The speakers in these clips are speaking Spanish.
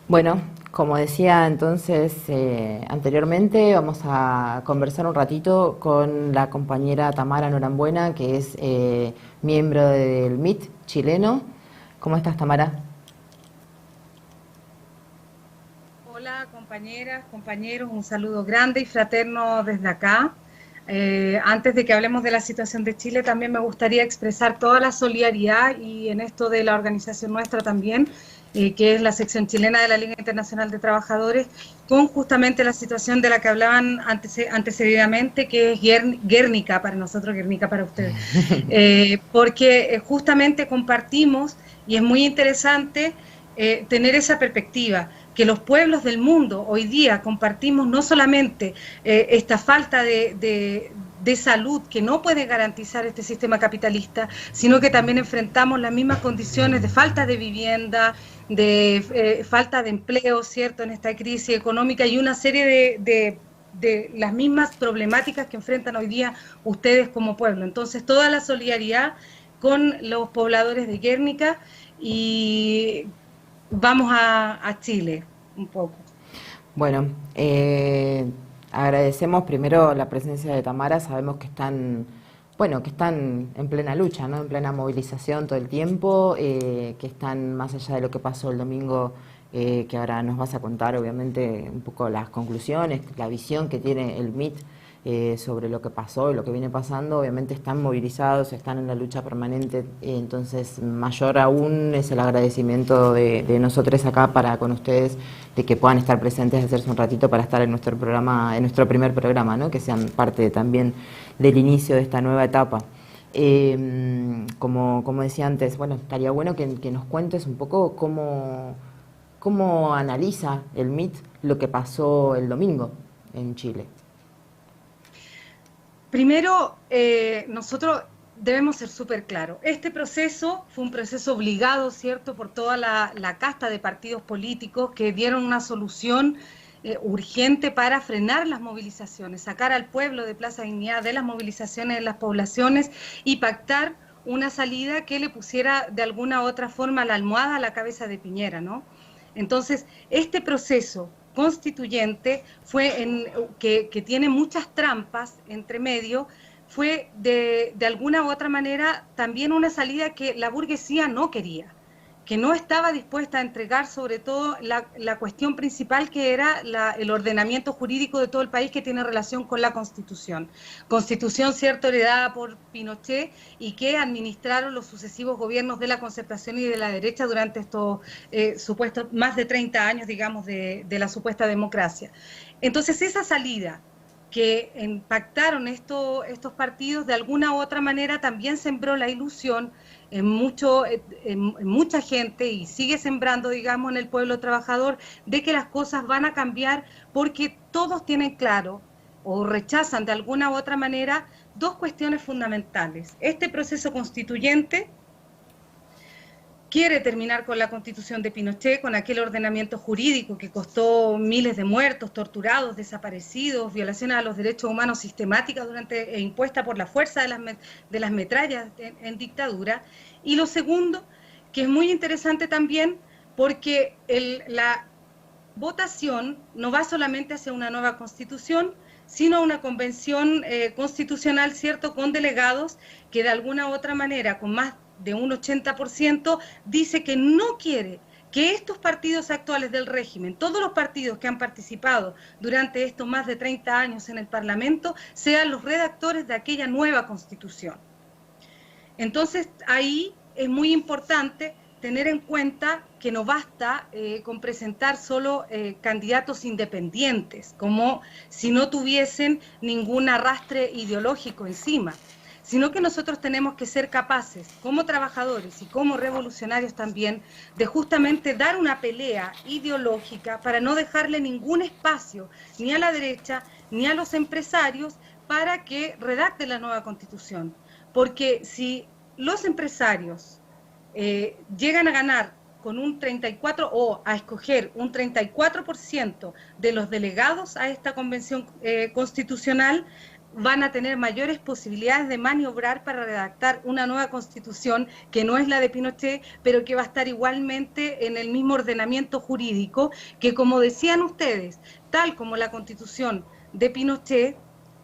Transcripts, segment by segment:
Bueno, como decía entonces anteriormente, vamos a conversar un ratito con la compañera Tamara Norambuena, que es miembro del MIT chileno. ¿Cómo estás, Tamara? Hola compañeras, compañeros, un saludo grande y fraterno desde acá. Antes de que hablemos de la situación de Chile, también me gustaría expresar toda la solidaridad y en esto de la organización nuestra también, que es la sección chilena de la Liga Internacional de Trabajadores, con justamente la situación de la que hablaban antecedidamente, que es Guernica para nosotros, Guernica para ustedes. Porque justamente compartimos y es muy interesante tener esa perspectiva, que los pueblos del mundo hoy día compartimos no solamente esta falta de salud que no puede garantizar este sistema capitalista, sino que también enfrentamos las mismas condiciones de falta de vivienda, de falta de empleo, ¿cierto?, en esta crisis económica y una serie de las mismas problemáticas que enfrentan hoy día ustedes como pueblo. Entonces, toda la solidaridad con los pobladores de Guernica y vamos a Chile un poco. Bueno, agradecemos primero la presencia de Tamara. Sabemos que están, bueno, que están en plena lucha, ¿no? En plena movilización todo el tiempo, que están más allá de lo que pasó el domingo, que ahora nos vas a contar, obviamente, un poco las conclusiones, la visión que tiene el MIT sobre lo que pasó y lo que viene pasando. Obviamente están movilizados, están en la lucha permanente, entonces mayor aún es el agradecimiento de nosotros acá para con ustedes, de que puedan estar presentes, hacerse un ratito para estar en nuestro programa, en nuestro primer programa, ¿no? Que sean parte también del inicio de esta nueva etapa. Como decía antes, bueno, estaría bueno que nos cuentes un poco cómo analiza el MIT lo que pasó el domingo en Chile. Primero, nosotros debemos ser súper claros. Este proceso fue un proceso obligado, ¿cierto?, por toda la casta de partidos políticos que dieron una solución urgente para frenar las movilizaciones, sacar al pueblo de Plaza Dignidad de las movilizaciones de las poblaciones y pactar una salida que le pusiera de alguna u otra forma la almohada a la cabeza de Piñera, ¿no? Entonces, este proceso constituyente que tiene muchas trampas entre medio, fue de alguna u otra manera también una salida que la burguesía no quería, que no estaba dispuesta a entregar sobre todo la cuestión principal que era el ordenamiento jurídico de todo el país que tiene relación con la Constitución. Constitución, cierto, heredada por Pinochet y que administraron los sucesivos gobiernos de la concertación y de la derecha durante estos supuestos más de 30 años, digamos, de la supuesta democracia. Entonces, esa salida que impactaron estos partidos, de alguna u otra manera también sembró la ilusión en mucha gente y sigue sembrando, digamos, en el pueblo trabajador de que las cosas van a cambiar porque todos tienen claro o rechazan de alguna u otra manera dos cuestiones fundamentales. Este proceso constituyente quiere terminar con la constitución de Pinochet, con aquel ordenamiento jurídico que costó miles de muertos, torturados, desaparecidos, violaciones a los derechos humanos sistemáticas durante, e impuesta por la fuerza de las metrallas en dictadura. Y lo segundo, que es muy interesante también, porque la votación no va solamente hacia una nueva constitución, sino a una convención constitucional, ¿cierto?, con delegados que de alguna u otra manera, con más de un 80%, dice que no quiere que estos partidos actuales del régimen, todos los partidos que han participado durante estos más de 30 años en el Parlamento, sean los redactores de aquella nueva constitución. Entonces, ahí es muy importante tener en cuenta que no basta con presentar solo candidatos independientes, como si no tuviesen ningún arrastre ideológico encima, sino que nosotros tenemos que ser capaces, como trabajadores y como revolucionarios también, de justamente dar una pelea ideológica para no dejarle ningún espacio ni a la derecha ni a los empresarios para que redacten la nueva constitución. Porque si los empresarios llegan a ganar con un 34 o a escoger un 34% de los delegados a esta convención constitucional, van a tener mayores posibilidades de maniobrar para redactar una nueva constitución que no es la de Pinochet, pero que va a estar igualmente en el mismo ordenamiento jurídico que, como decían ustedes, tal como la constitución de Pinochet,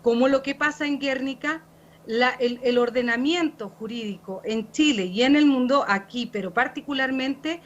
como lo que pasa en Guernica, el ordenamiento jurídico en Chile y en el mundo, aquí, pero particularmente,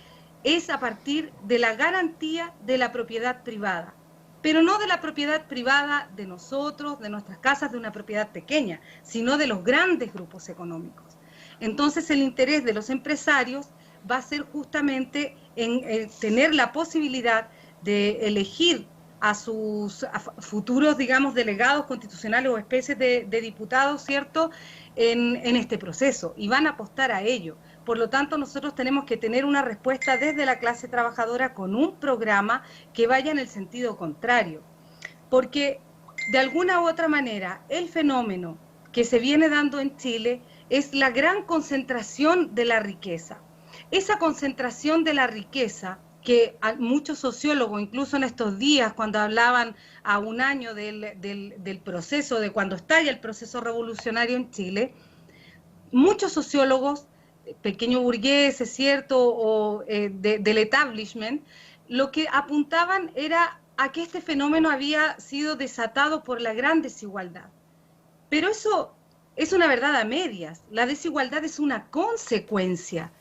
es a partir de la garantía de la propiedad privada, pero no de la propiedad privada de nosotros, de nuestras casas, de una propiedad pequeña, sino de los grandes grupos económicos. Entonces el interés de los empresarios va a ser justamente en tener la posibilidad de elegir a sus futuros, digamos, delegados constitucionales o especies de diputados, ¿cierto?, en este proceso, y van a apostar a ello. Por lo tanto, nosotros tenemos que tener una respuesta desde la clase trabajadora con un programa que vaya en el sentido contrario. Porque, de alguna u otra manera, el fenómeno que se viene dando en Chile es la gran concentración de la riqueza. Esa concentración de la riqueza que a muchos sociólogos, incluso en estos días, cuando hablaban a un año del proceso, de cuando estalla el proceso revolucionario en Chile, muchos sociólogos, pequeños burgueses, ¿cierto?, o del establishment, lo que apuntaban era a que este fenómeno había sido desatado por la gran desigualdad. Pero eso es una verdad a medias. La desigualdad es una consecuencia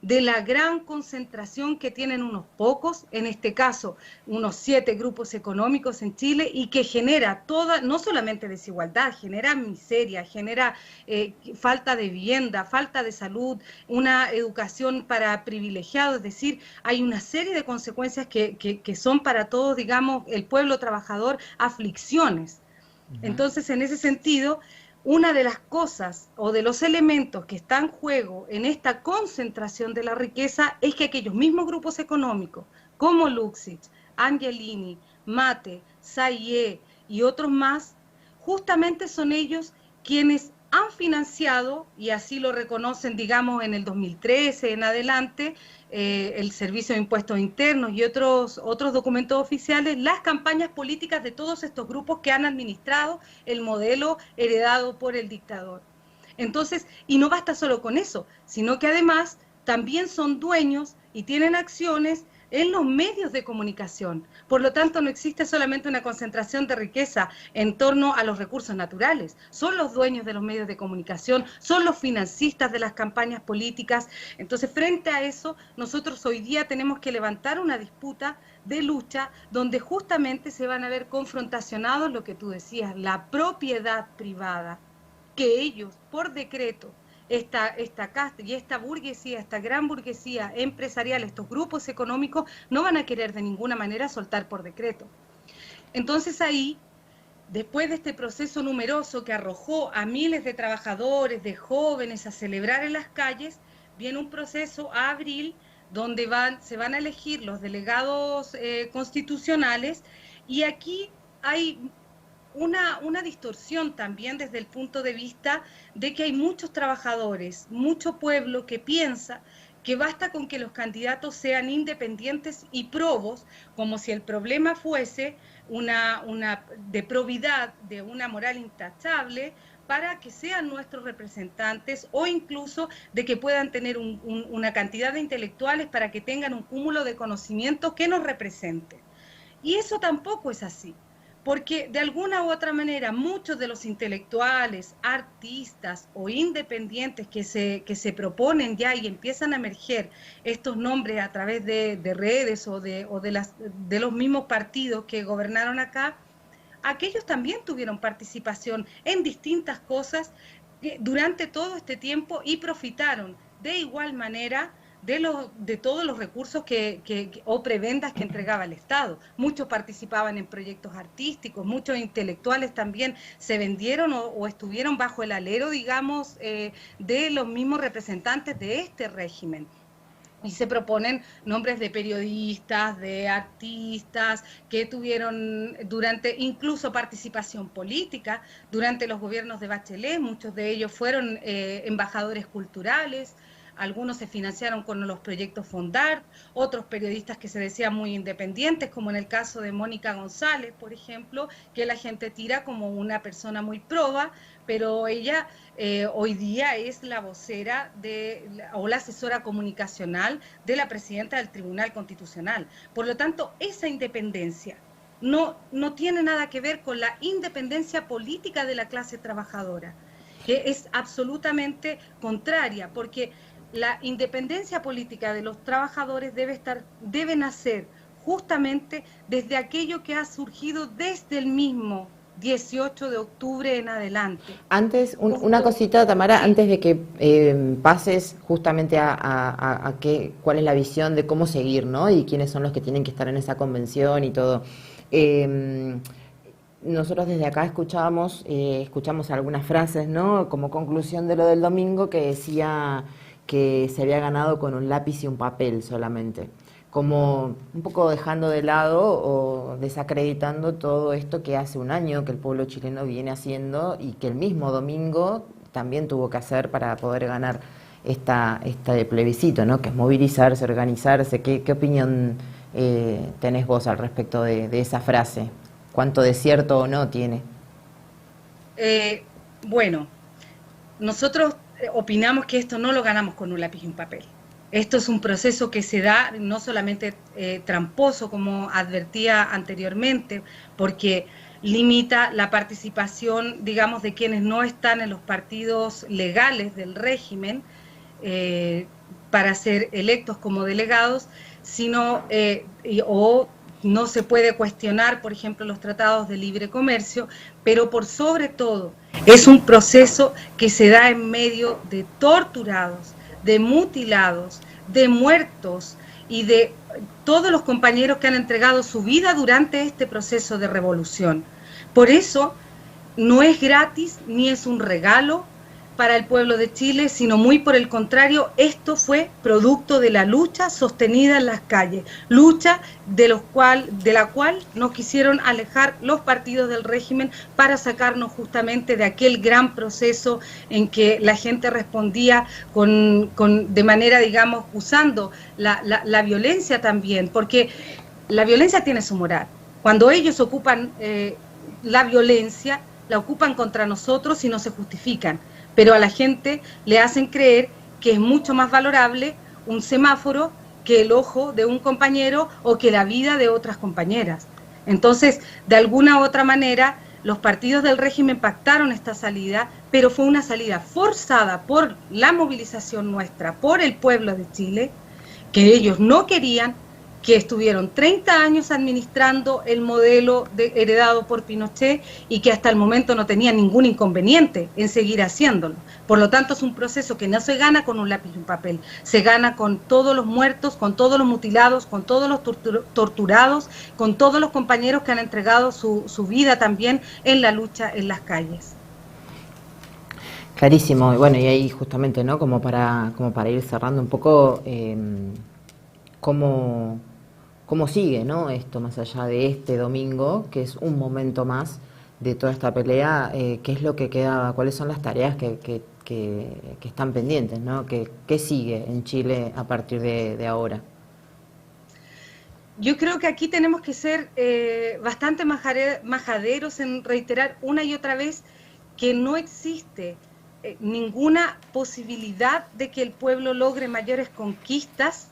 de la gran concentración que tienen unos pocos, en este caso unos 7 grupos económicos en Chile, y que genera toda, no solamente desigualdad, genera miseria, genera falta de vivienda, falta de salud, una educación para privilegiados, es decir, hay una serie de consecuencias que son para todos, digamos, el pueblo trabajador, aflicciones. Entonces, en ese sentido, una de las cosas o de los elementos que están en juego en esta concentración de la riqueza es que aquellos mismos grupos económicos, como Luxich, Angelini, Mate, Sayé y otros más, justamente son ellos quienes han financiado, y así lo reconocen, digamos, en el 2013 en adelante, el Servicio de Impuestos Internos y otros documentos oficiales, las campañas políticas de todos estos grupos que han administrado el modelo heredado por el dictador. Entonces, y no basta solo con eso, sino que además también son dueños y tienen acciones en los medios de comunicación. Por lo tanto, no existe solamente una concentración de riqueza en torno a los recursos naturales. Son los dueños de los medios de comunicación, son los financistas de las campañas políticas. Entonces, frente a eso, nosotros hoy día tenemos que levantar una disputa de lucha donde justamente se van a ver confrontacionados lo que tú decías, la propiedad privada, que ellos, por decreto, esta casta y esta burguesía, esta gran burguesía empresarial, estos grupos económicos, no van a querer de ninguna manera soltar por decreto. Entonces ahí, después de este proceso numeroso que arrojó a miles de trabajadores, de jóvenes a celebrar en las calles, viene un proceso a abril donde se van a elegir los delegados constitucionales, y aquí hay una distorsión también desde el punto de vista de que hay muchos trabajadores, mucho pueblo que piensa que basta con que los candidatos sean independientes y probos, como si el problema fuese una de probidad, de una moral intachable, para que sean nuestros representantes, o incluso de que puedan tener una cantidad de intelectuales para que tengan un cúmulo de conocimientos que nos representen. Y eso tampoco es así, porque de alguna u otra manera muchos de los intelectuales, artistas o independientes que se proponen ya y empiezan a emerger estos nombres a través de redes o de los mismos partidos que gobernaron acá, aquellos también tuvieron participación en distintas cosas durante todo este tiempo y profitaron de igual manera de todos los recursos o prebendas que entregaba el Estado. Muchos participaban en proyectos artísticos, muchos intelectuales también se vendieron o estuvieron bajo el alero, digamos, de los mismos representantes de este régimen. Y se proponen nombres de periodistas, de artistas, que tuvieron incluso participación política durante los gobiernos de Bachelet. Muchos de ellos fueron embajadores culturales. algunos se financiaron con los proyectos Fondart, otros periodistas que se decían muy independientes, como en el caso de Mónica González, por ejemplo, que la gente tira como una persona muy proba, pero ella hoy día es la vocera o la asesora comunicacional de la presidenta del Tribunal Constitucional. Por lo tanto, esa independencia no tiene nada que ver con la independencia política de la clase trabajadora, que es absolutamente contraria, porque la independencia política de los trabajadores debe nacer justamente desde aquello que ha surgido desde el mismo 18 de octubre en adelante. Antes, una cosita, Tamara, sí, antes de que pases justamente a cuál es la visión de cómo seguir, ¿no? Y quiénes son los que tienen que estar en esa convención y todo. Nosotros desde acá escuchamos algunas frases, ¿no? Como conclusión de lo del domingo, que decía que se había ganado con un lápiz y un papel solamente, como un poco dejando de lado o desacreditando todo esto que hace un año que el pueblo chileno viene haciendo y que el mismo domingo también tuvo que hacer para poder ganar este plebiscito, ¿no? Que es movilizarse, organizarse. ¿Qué opinión tenés vos al respecto de esa frase? ¿Cuánto de cierto o no tiene? Bueno, nosotros opinamos que esto no lo ganamos con un lápiz y un papel. Esto es un proceso que se da no solamente tramposo, como advertía anteriormente, porque limita la participación, digamos, de quienes no están en los partidos legales del régimen para ser electos como delegados, sino o no se puede cuestionar, por ejemplo, los tratados de libre comercio, pero por sobre todo es un proceso que se da en medio de torturados, de mutilados, de muertos y de todos los compañeros que han entregado su vida durante este proceso de revolución. Por eso no es gratis ni es un regalo para el pueblo de Chile, sino muy por el contrario, esto fue producto de la lucha sostenida en las calles, lucha de la cual nos quisieron alejar los partidos del régimen para sacarnos justamente de aquel gran proceso en que la gente respondía de manera, digamos, usando la violencia también, porque la violencia tiene su moral. Cuando ellos ocupan la violencia, la ocupan contra nosotros y no se justifican, pero a la gente le hacen creer que es mucho más valorable un semáforo que el ojo de un compañero o que la vida de otras compañeras. Entonces, de alguna u otra manera, los partidos del régimen pactaron esta salida, pero fue una salida forzada por la movilización nuestra, por el pueblo de Chile, que ellos no querían, que estuvieron 30 años administrando el modelo heredado por Pinochet y que hasta el momento no tenían ningún inconveniente en seguir haciéndolo. Por lo tanto, es un proceso que no se gana con un lápiz y un papel, se gana con todos los muertos, con todos los mutilados, con todos los torturados, con todos los compañeros que han entregado su vida también en la lucha en las calles. Clarísimo, y bueno, y ahí justamente, ¿no? Como para ir cerrando un poco, ¿cómo sigue, ¿no? Esto más allá de este domingo, que es un momento más de toda esta pelea? ¿Qué es lo que queda? ¿Cuáles son las tareas que están pendientes, ¿no? ¿Qué sigue en Chile a partir de ahora? Yo creo que aquí tenemos que ser bastante majaderos en reiterar una y otra vez que no existe ninguna posibilidad de que el pueblo logre mayores conquistas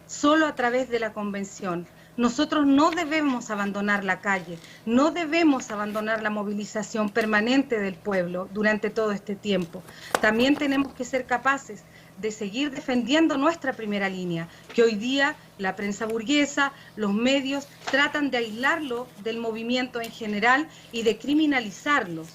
solo a través de la convención. Nosotros no debemos abandonar la calle, no debemos abandonar la movilización permanente del pueblo durante todo este tiempo. También tenemos que ser capaces de seguir defendiendo nuestra primera línea, que hoy día la prensa burguesa, los medios, tratan de aislarlo del movimiento en general y de criminalizarlos.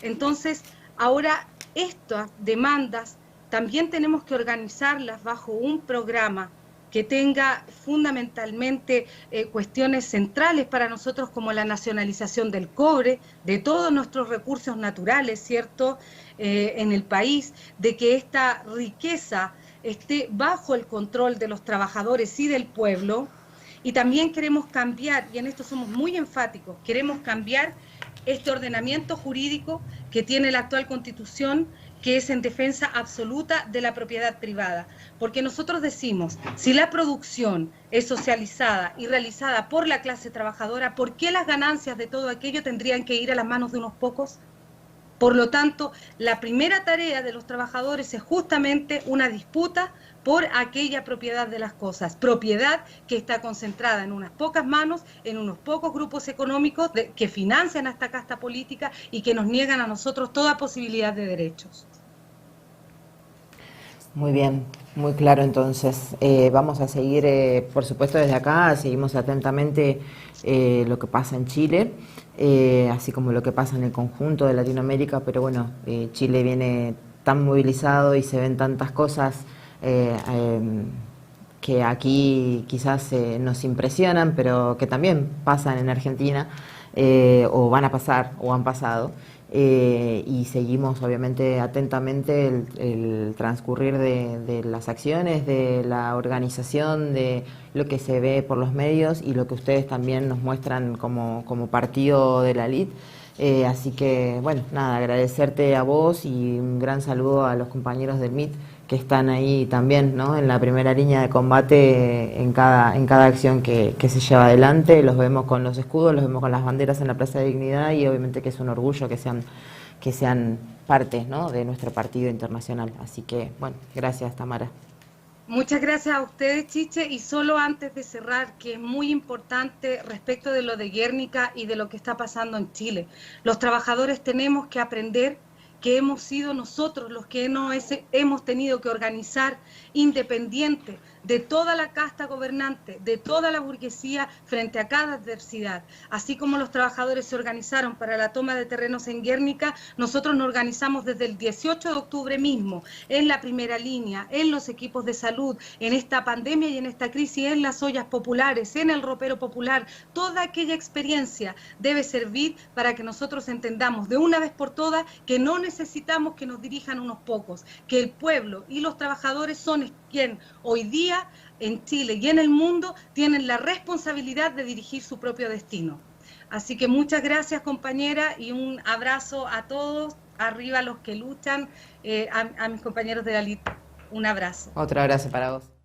Entonces, ahora estas demandas también tenemos que organizarlas bajo un programa que tenga fundamentalmente cuestiones centrales para nosotros como la nacionalización del cobre, de todos nuestros recursos naturales, ¿cierto?, en el país, de que esta riqueza esté bajo el control de los trabajadores y del pueblo. Y también queremos cambiar, y en esto somos muy enfáticos, queremos cambiar este ordenamiento jurídico que tiene la actual Constitución, que es en defensa absoluta de la propiedad privada. Porque nosotros decimos, si la producción es socializada y realizada por la clase trabajadora, ¿por qué las ganancias de todo aquello tendrían que ir a las manos de unos pocos? Por lo tanto, la primera tarea de los trabajadores es justamente una disputa por aquella propiedad de las cosas, propiedad que está concentrada en unas pocas manos, en unos pocos grupos económicos que financian a esta casta política y que nos niegan a nosotros toda posibilidad de derechos. Muy bien, muy claro entonces. Vamos a seguir, por supuesto, desde acá, seguimos atentamente lo que pasa en Chile, así como lo que pasa en el conjunto de Latinoamérica, pero bueno, Chile viene tan movilizado y se ven tantas cosas que aquí quizás nos impresionan, pero que también pasan en Argentina, o van a pasar, o han pasado. Y seguimos obviamente atentamente el transcurrir de las acciones, de la organización, de lo que se ve por los medios y lo que ustedes también nos muestran como partido de la elite. Así que, bueno, nada, agradecerte a vos y un gran saludo a los compañeros del MIT que están ahí también, ¿no?, en la primera línea de combate en cada acción que se lleva adelante. Los vemos con los escudos, los vemos con las banderas en la Plaza de Dignidad y obviamente que es un orgullo que sean parte, ¿no?, de nuestro partido internacional. Así que, bueno, gracias, Tamara. Muchas gracias a ustedes, Chiche, y solo antes de cerrar, que es muy importante respecto de lo de Guernica y de lo que está pasando en Chile. Los trabajadores tenemos que aprender que hemos sido nosotros los que hemos tenido que organizar independiente de toda la casta gobernante, de toda la burguesía frente a cada adversidad. Así como los trabajadores se organizaron para la toma de terrenos en Guernica, nosotros nos organizamos desde el 18 de octubre mismo, en la primera línea, en los equipos de salud, en esta pandemia y en esta crisis, en las ollas populares, en el ropero popular. Toda aquella experiencia debe servir para que nosotros entendamos de una vez por todas que no necesitamos que nos dirijan unos pocos, que el pueblo y los trabajadores son quien hoy día en Chile y en el mundo tienen la responsabilidad de dirigir su propio destino. Así que muchas gracias, compañera, y un abrazo a todos, arriba los que luchan, a mis compañeros de la LIT, un abrazo. Otro abrazo para vos.